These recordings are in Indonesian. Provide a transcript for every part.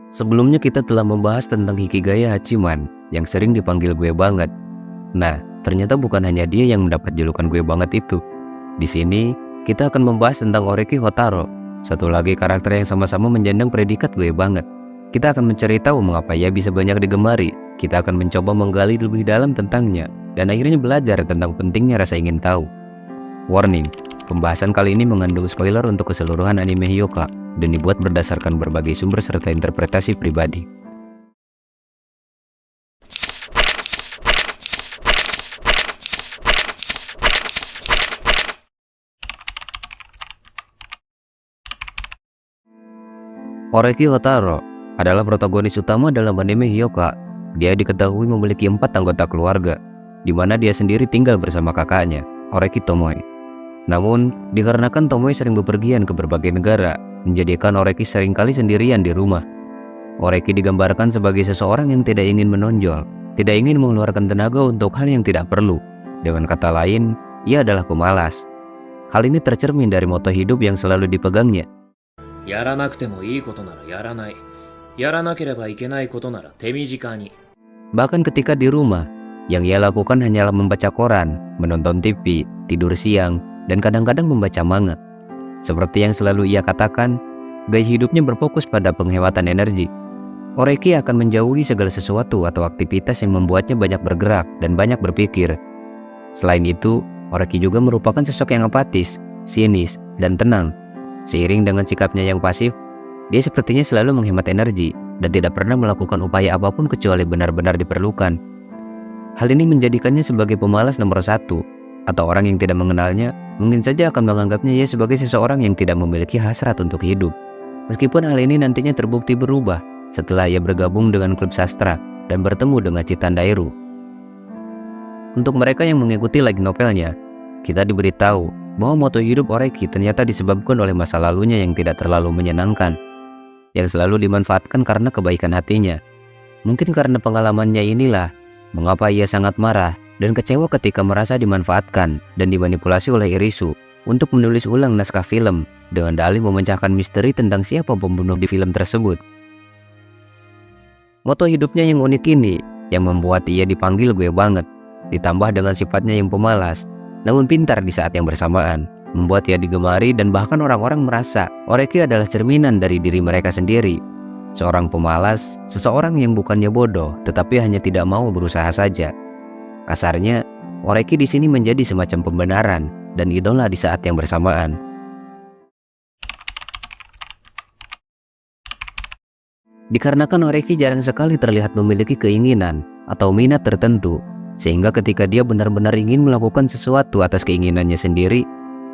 Sebelumnya kita telah membahas tentang Hikigaya Hachiman yang sering dipanggil gue banget. Nah, ternyata bukan hanya dia yang mendapat julukan gue banget itu. Di sini, kita akan membahas tentang Oreki Hotaro, satu lagi karakter yang sama-sama menjandang predikat gue banget. Kita akan mencari tahu mengapa ia bisa banyak digemari. Kita akan mencoba menggali lebih dalam tentangnya, dan akhirnya belajar tentang pentingnya rasa ingin tahu. Warning, pembahasan kali ini mengandung spoiler untuk keseluruhan anime Hyoka dan dibuat berdasarkan berbagai sumber serta interpretasi pribadi. Oreki Hotaro adalah protagonis utama dalam anime Hyoka. Dia diketahui memiliki 4 anggota keluarga, di mana dia sendiri tinggal bersama kakaknya, Oreki Tomoe. Namun, dikarenakan Tomoe sering bepergian ke berbagai negara, menjadikan Oreki seringkali sendirian di rumah. Oreki digambarkan sebagai seseorang yang tidak ingin menonjol, tidak ingin mengeluarkan tenaga untuk hal yang tidak perlu. Dengan kata lain, ia adalah pemalas. Hal ini tercermin dari moto hidup yang selalu dipegangnya. やらなくてもいいことならやらない。やらなければいけないことなら手短に。 Bahkan ketika di rumah, yang ia lakukan hanyalah membaca koran, menonton TV, tidur siang, dan kadang-kadang membaca manga. Seperti yang selalu ia katakan, gaya hidupnya berfokus pada penghematan energi. Oreki akan menjauhi segala sesuatu atau aktivitas yang membuatnya banyak bergerak dan banyak berpikir. Selain itu, Oreki juga merupakan sosok yang apatis, sinis, dan tenang. Seiring dengan sikapnya yang pasif, dia sepertinya selalu menghemat energi dan tidak pernah melakukan upaya apapun kecuali benar-benar diperlukan. Hal ini menjadikannya sebagai pemalas nomor 1, atau orang yang tidak mengenalnya mungkin saja akan menganggapnya ia sebagai seseorang yang tidak memiliki hasrat untuk hidup. Meskipun hal ini nantinya terbukti berubah setelah ia bergabung dengan klub sastra dan bertemu dengan Chitandairu. Untuk mereka yang mengikuti light novelnya, kita diberitahu bahwa moto hidup Oreki ternyata disebabkan oleh masa lalunya yang tidak terlalu menyenangkan, yang selalu dimanfaatkan karena kebaikan hatinya. Mungkin karena pengalamannya inilah mengapa ia sangat marah dan kecewa ketika merasa dimanfaatkan dan dimanipulasi oleh Irisu untuk menulis ulang naskah film dengan dalih memecahkan misteri tentang siapa pembunuh di film tersebut. Moto hidupnya yang unik ini yang membuat ia dipanggil gue banget, ditambah dengan sifatnya yang pemalas namun pintar di saat yang bersamaan, membuat ia digemari dan bahkan orang-orang merasa Oreki adalah cerminan dari diri mereka sendiri. Seorang pemalas, seseorang yang bukannya bodoh tetapi hanya tidak mau berusaha saja. Kasarnya, Oreki di sini menjadi semacam pembenaran dan idola di saat yang bersamaan. Dikarenakan Oreki jarang sekali terlihat memiliki keinginan atau minat tertentu, sehingga ketika dia benar-benar ingin melakukan sesuatu atas keinginannya sendiri,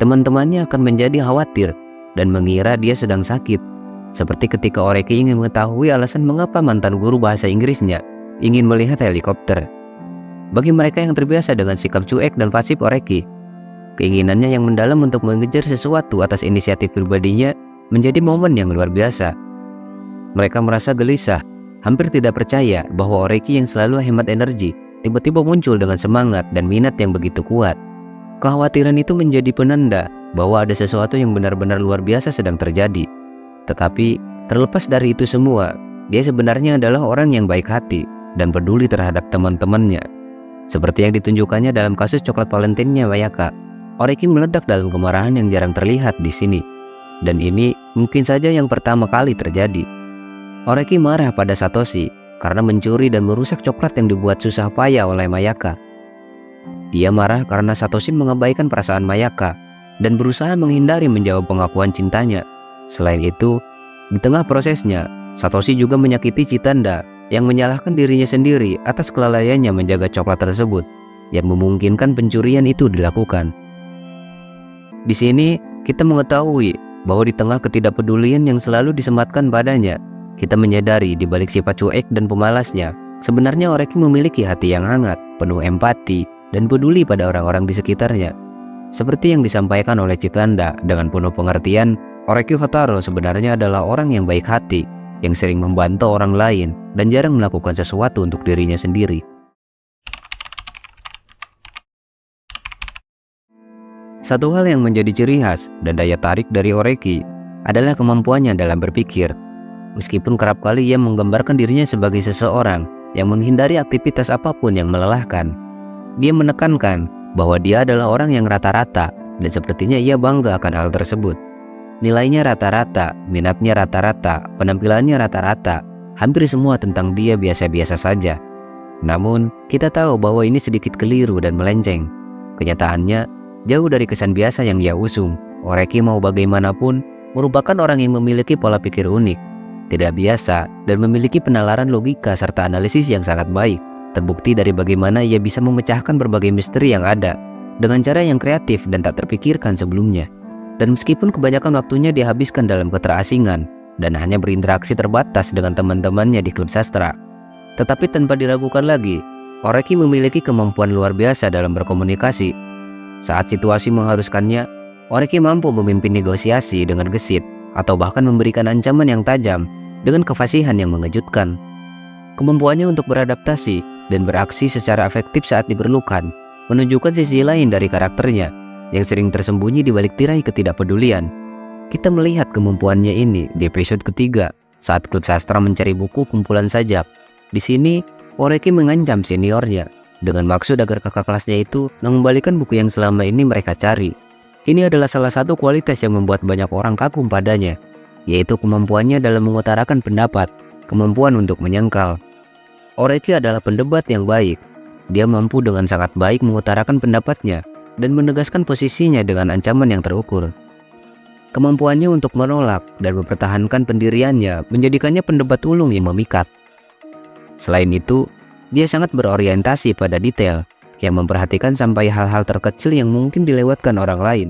teman-temannya akan menjadi khawatir dan mengira dia sedang sakit. Seperti ketika Oreki ingin mengetahui alasan mengapa mantan guru bahasa Inggrisnya ingin melihat helikopter. Bagi mereka yang terbiasa dengan sikap cuek dan pasif Oreki, keinginannya yang mendalam untuk mengejar sesuatu atas inisiatif pribadinya menjadi momen yang luar biasa. Mereka merasa gelisah, hampir tidak percaya bahwa Oreki yang selalu hemat energi tiba-tiba muncul dengan semangat dan minat yang begitu kuat. Kekhawatiran itu menjadi penanda bahwa ada sesuatu yang benar-benar luar biasa sedang terjadi. Tetapi terlepas dari itu semua, dia sebenarnya adalah orang yang baik hati dan peduli terhadap teman-temannya. Seperti yang ditunjukkannya dalam kasus coklat Valentine-nya Mayaka, Oreki meledak dalam kemarahan yang jarang terlihat di sini. Dan ini mungkin saja yang pertama kali terjadi. Oreki marah pada Satoshi karena mencuri dan merusak coklat yang dibuat susah payah oleh Mayaka. Dia marah karena Satoshi mengabaikan perasaan Mayaka dan berusaha menghindari menjawab pengakuan cintanya. Selain itu, di tengah prosesnya, Satoshi juga menyakiti Chitanda yang menyalahkan dirinya sendiri atas kelalaiannya menjaga coklat tersebut, yang memungkinkan pencurian itu dilakukan. Di sini, kita mengetahui bahwa di tengah ketidakpedulian yang selalu disematkan padanya, kita menyadari di balik sifat cuek dan pemalasnya, sebenarnya Oreki memiliki hati yang hangat, penuh empati, dan peduli pada orang-orang di sekitarnya. Seperti yang disampaikan oleh Chitanda dengan penuh pengertian, Oreki Hotaro sebenarnya adalah orang yang baik hati, yang sering membantu orang lain, dan jarang melakukan sesuatu untuk dirinya sendiri. Satu hal yang menjadi ciri khas dan daya tarik dari Oreki adalah kemampuannya dalam berpikir. Meskipun kerap kali ia menggambarkan dirinya sebagai seseorang yang menghindari aktivitas apapun yang melelahkan. Dia menekankan bahwa dia adalah orang yang rata-rata dan sepertinya ia bangga akan hal tersebut. Nilainya rata-rata, minatnya rata-rata, penampilannya rata-rata, hampir semua tentang dia biasa-biasa saja. Namun, kita tahu bahwa ini sedikit keliru dan melenceng. Kenyataannya, jauh dari kesan biasa yang ia usung. Oreki mau bagaimanapun, merupakan orang yang memiliki pola pikir unik, tidak biasa, dan memiliki penalaran logika serta analisis yang sangat baik. Terbukti dari bagaimana ia bisa memecahkan berbagai misteri yang ada, dengan cara yang kreatif dan tak terpikirkan sebelumnya. Dan meskipun kebanyakan waktunya dihabiskan dalam keterasingan, dan hanya berinteraksi terbatas dengan teman-temannya di klub sastra, tetapi tanpa diragukan lagi, Oreki memiliki kemampuan luar biasa dalam berkomunikasi. Saat situasi mengharuskannya, Oreki mampu memimpin negosiasi dengan gesit, atau bahkan memberikan ancaman yang tajam dengan kefasihan yang mengejutkan. Kemampuannya untuk beradaptasi dan beraksi secara efektif saat diperlukan menunjukkan sisi lain dari karakternya yang sering tersembunyi di balik tirai ketidakpedulian. Kita melihat kemampuannya ini di episode ketiga saat klub sastra mencari buku kumpulan sajak. Di sini, Oreki mengancam seniornya dengan maksud agar kakak kelasnya itu mengembalikan buku yang selama ini mereka cari. Ini adalah salah satu kualitas yang membuat banyak orang kagum padanya, yaitu kemampuannya dalam mengutarakan pendapat, kemampuan untuk menyangkal. Oreki adalah pendebat yang baik. Dia mampu dengan sangat baik mengutarakan pendapatnya dan menegaskan posisinya dengan ancaman yang terukur. Kemampuannya untuk menolak dan mempertahankan pendiriannya menjadikannya pendebat ulung yang memikat. Selain itu, dia sangat berorientasi pada detail, yang memperhatikan sampai hal-hal terkecil yang mungkin dilewatkan orang lain.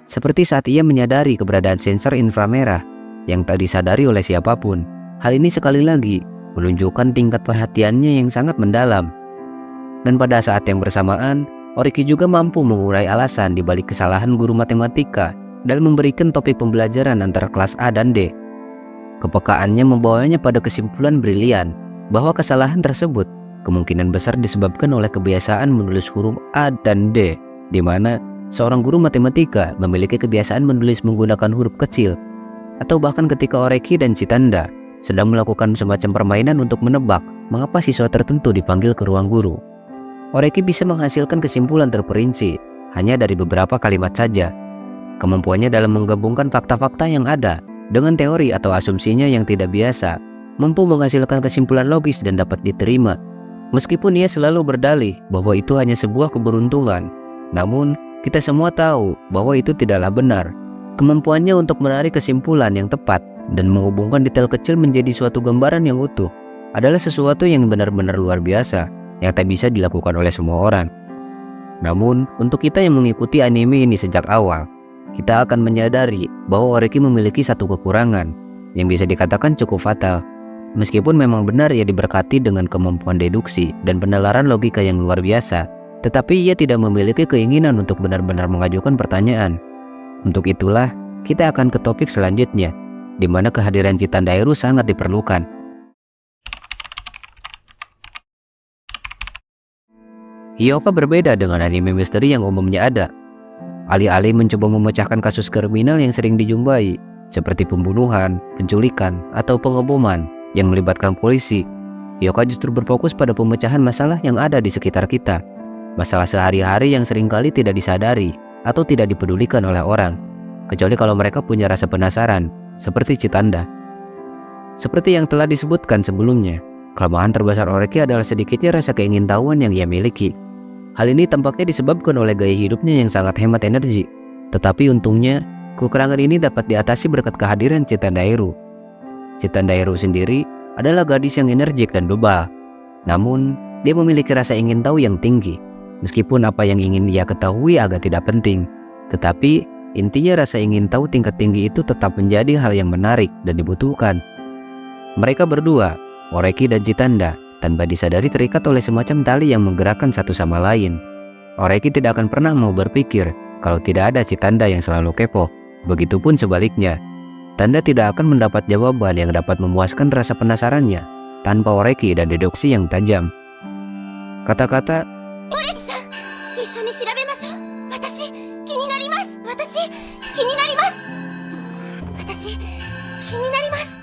Seperti saat ia menyadari keberadaan sensor inframerah yang tak disadari oleh siapapun. Hal ini sekali lagi menunjukkan tingkat perhatiannya yang sangat mendalam. Dan pada saat yang bersamaan, Oreki juga mampu mengurai alasan di balik kesalahan guru matematika dan memberikan topik pembelajaran antara kelas A dan D. Kepekaannya membawanya pada kesimpulan brilian bahwa kesalahan tersebut kemungkinan besar disebabkan oleh kebiasaan menulis huruf A dan D, di mana seorang guru matematika memiliki kebiasaan menulis menggunakan huruf kecil. Atau bahkan ketika Oreki dan Chitanda sedang melakukan semacam permainan untuk menebak mengapa siswa tertentu dipanggil ke ruang guru, Oreki bisa menghasilkan kesimpulan terperinci hanya dari beberapa kalimat saja. Kemampuannya dalam menggabungkan fakta-fakta yang ada dengan teori atau asumsinya yang tidak biasa mampu menghasilkan kesimpulan logis dan dapat diterima. Meskipun ia selalu berdalih bahwa itu hanya sebuah keberuntungan, namun kita semua tahu bahwa itu tidaklah benar. Kemampuannya untuk menarik kesimpulan yang tepat dan menghubungkan detail kecil menjadi suatu gambaran yang utuh adalah sesuatu yang benar-benar luar biasa yang tak bisa dilakukan oleh semua orang. Namun, untuk kita yang mengikuti anime ini sejak awal, kita akan menyadari bahwa Oreki memiliki satu kekurangan yang bisa dikatakan cukup fatal. Meskipun memang benar ia diberkati dengan kemampuan deduksi dan penalaran logika yang luar biasa, tetapi ia tidak memiliki keinginan untuk benar-benar mengajukan pertanyaan. Untuk itulah, kita akan ke topik selanjutnya, di mana kehadiran Chitandairu sangat diperlukan. Hyoka berbeda dengan anime misteri yang umumnya ada. Alih-alih mencoba memecahkan kasus kriminal yang sering dijumpai, seperti pembunuhan, penculikan, atau pengeboman yang melibatkan polisi, Hyoka justru berfokus pada pemecahan masalah yang ada di sekitar kita. Masalah sehari-hari yang seringkali tidak disadari atau tidak dipedulikan oleh orang, kecuali kalau mereka punya rasa penasaran, seperti Chitanda. Seperti yang telah disebutkan sebelumnya, kelemahan terbesar Oreki adalah sedikitnya rasa keingintahuan yang ia miliki. Hal ini tampaknya disebabkan oleh gaya hidupnya yang sangat hemat energi. Tetapi untungnya, kekurangan ini dapat diatasi berkat kehadiran Chitandairu. Chitandairu sendiri adalah gadis yang energik dan bebal. Namun, dia memiliki rasa ingin tahu yang tinggi. Meskipun apa yang ingin ia ketahui agak tidak penting. Tetapi, intinya rasa ingin tahu tingkat tinggi itu tetap menjadi hal yang menarik dan dibutuhkan. Mereka berdua, Oreki dan Chitanda, tanpa disadari terikat oleh semacam tali yang menggerakkan satu sama lain. Oreki tidak akan pernah mau berpikir kalau tidak ada Chitanda yang selalu kepo. Begitupun sebaliknya, Tanda tidak akan mendapat jawaban yang dapat memuaskan rasa penasarannya tanpa Oreki dan deduksi yang tajam. Kata-kata Oreki-san, 一緒に調べましょう。私、気になります。私、気になります。私、気になります。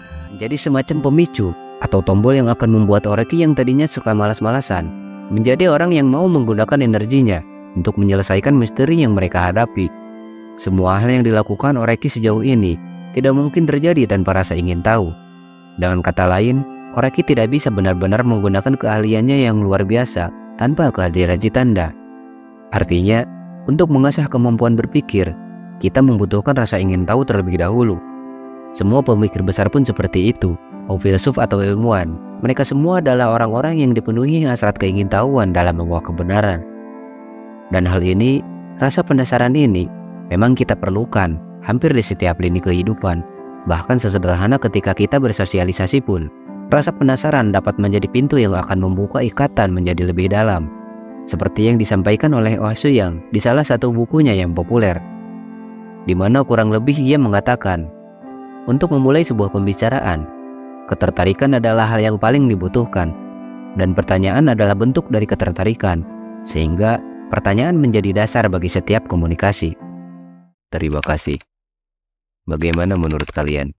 menjadi semacam pemicu atau tombol yang akan membuat Oreki yang tadinya suka malas-malasan menjadi orang yang mau menggunakan energinya untuk menyelesaikan misteri yang mereka hadapi. Semua hal yang dilakukan Oreki sejauh ini tidak mungkin terjadi tanpa rasa ingin tahu. Dengan kata lain, Oreki tidak bisa benar-benar menggunakan keahliannya yang luar biasa tanpa kehadiran Chitanda. Artinya, untuk mengasah kemampuan berpikir, kita membutuhkan rasa ingin tahu terlebih dahulu. Semua pemikir besar pun seperti itu, mau filsuf atau ilmuwan. Mereka semua adalah orang-orang yang dipenuhi hasrat keingintahuan dalam menguak kebenaran. Dan hal ini, rasa penasaran ini, memang kita perlukan hampir di setiap lini kehidupan. Bahkan sesederhana ketika kita bersosialisasi pun, rasa penasaran dapat menjadi pintu yang akan membuka ikatan menjadi lebih dalam. Seperti yang disampaikan oleh Oh Soo-yang di salah satu bukunya yang populer, di mana kurang lebih ia mengatakan, untuk memulai sebuah pembicaraan, ketertarikan adalah hal yang paling dibutuhkan, dan pertanyaan adalah bentuk dari ketertarikan, sehingga pertanyaan menjadi dasar bagi setiap komunikasi. Terima kasih. Bagaimana menurut kalian?